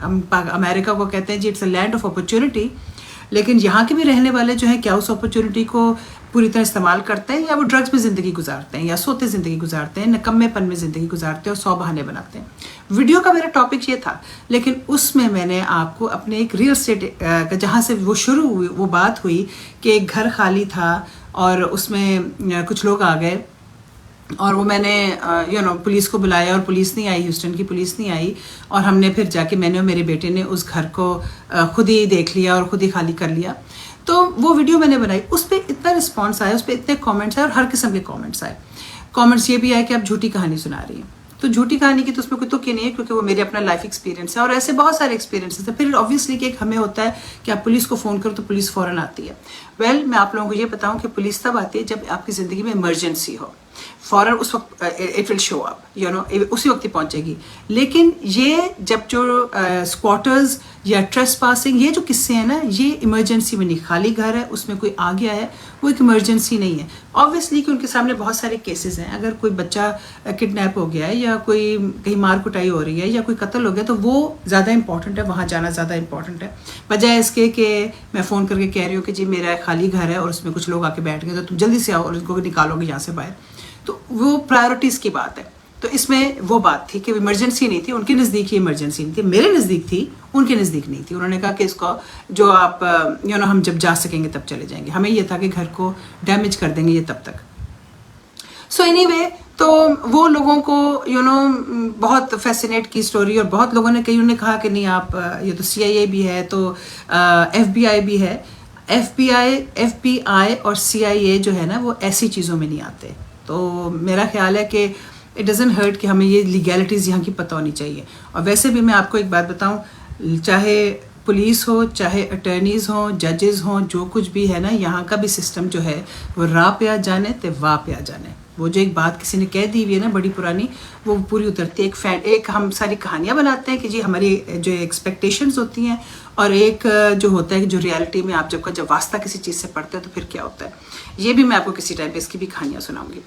ہم امریکہ کو کہتے ہیں جی it's a land of opportunity, لیکن یہاں کے بھی رہنے والے جو ہیں کیا اس اپرچونٹی کو پوری طرح استعمال کرتے ہیں، یا وہ ڈرگس میں زندگی گزارتے ہیں، یا سوتے زندگی گزارتے ہیں، نکمے پن میں زندگی گزارتے ہیں اور 100 بہانے بناتے ہیں۔ ویڈیو کا میرا ٹاپک یہ تھا، لیکن اس میں نے آپ کو اپنے ایک ریئل اسٹیٹ جہاں سے وہ شروع ہوئی، وہ بات ہوئی کہ ایک گھر خالی تھا اور اس میں کچھ لوگ آ گئے، اور وہ میں نے پولیس کو بلایا اور پولیس نہیں آئی، ہیوسٹن کی پولیس نہیں آئی، اور ہم نے پھر جا کے میں نے اور میرے بیٹے نے اس گھر کو خود ہی دیکھ لیا اور خود ہی خالی کر لیا۔ تو وہ ویڈیو میں نے بنائی، اس پہ اتنا رسپانس آیا، اس پہ اتنے کامنٹس آئے اور ہر قسم کے کامنٹس آئے۔ کامنٹس یہ بھی آئے کہ آپ جھوٹی کہانی سنا رہی ہیں، تو جھوٹی کہانی کی تو اس میں کوئی تک ہی نہیں ہے، کیونکہ وہ میرے اپنا لائف ایکسپیرینس ہے، اور ایسے بہت سارے ایکسپیرینسز ہیں۔ پھر آبویسلی کہ ایک ہمیں ہوتا ہے کہ آپ پولیس کو فون کرو تو پولیس فوراً آتی ہے۔ میں آپ لوگوں کو یہ بتاؤں کہ پولیس تب آتی ہے جب آپ کی زندگی میں ایمرجنسی ہو، فوراً اس وقت اٹ ول شو اپ، اسی وقت ہی پہنچے گی۔ لیکن یہ جب جو اسکواٹرز یا ٹریس پاسنگ، یہ جو قصے ہیں نا، یہ ایمرجنسی میں نہیں، خالی گھر ہے اس میں کوئی آ گیا ہے، وہ ایک ایمرجنسی نہیں ہے۔ آبویسلی کہ ان کے سامنے بہت سارے کیسز ہیں، اگر کوئی بچہ کڈنیپ ہو گیا ہے یا کوئی کہیں مار کٹائی ہو رہی ہے یا کوئی قتل ہو گیا، تو وہ زیادہ امپورٹنٹ ہے، وہاں جانا زیادہ امپورٹنٹ ہے، بجائے اس کے کہ میں فون کر کے کہہ رہی ہوں کہ جی میرا خالی گھر ہے اور اس میں کچھ لوگ آ کے بیٹھ گئے، تو تم جلدی سے آؤ اور ان کو نکالو گے یہاں سے باہر۔ تو وہ پرائیورٹیز کی بات ہے۔ تو اس میں وہ بات تھی کہ ایمرجنسی نہیں تھی، ان کے نزدیک ہی ایمرجنسی نہیں تھی، میرے نزدیک تھی، ان کے نزدیک نہیں تھی۔ انہوں نے کہا کہ اس کو جو آپ ہم جب جا سکیں گے تب چلے جائیں گے، ہمیں یہ تھا کہ گھر کو ڈیمیج کر دیں گے یہ تب تک۔ سو اینی وے، تو وہ لوگوں کو بہت فیسینیٹ کی اسٹوری، اور بہت لوگوں نے انہوں نے کہا کہ نہیں آپ، یہ تو CIA بھی ہے، تو FBI بھی ہے۔ FBI اور CIA جو ہے نا وہ ایسی چیزوں میں نہیں آتے۔ تو میرا خیال ہے کہ اٹ ڈزنٹ ہرٹ کہ ہمیں یہ لیگیلٹیز یہاں کی پتہ ہونی چاہیے۔ اور ویسے بھی میں آپ کو ایک بات بتاؤں، چاہے پولیس ہو، چاہے اٹرنیز ہوں، ججز ہوں، جو کچھ بھی ہے نا، یہاں کا بھی سسٹم جو ہے وہ راہ پہ آ جانے تے واہ پہ آ جانے۔ وہ جو ایک بات کسی نے کہہ دی ہوئی ہے نا بڑی پرانی، وہ پوری اترتی ہے۔ ایک ہم ساری کہانیاں بناتے ہیں کہ جی ہماری جو ایکسپیکٹیشنز ہوتی ہیں، اور ایک جو ہوتا ہے کہ جو ریالٹی میں آپ جب واسطہ کسی چیز سے پڑھتے ہیں تو پھر کیا ہوتا ہے۔ یہ بھی میں آپ کو کسی ٹائم پہ اس کی بھی کہانیاں سناؤں گی۔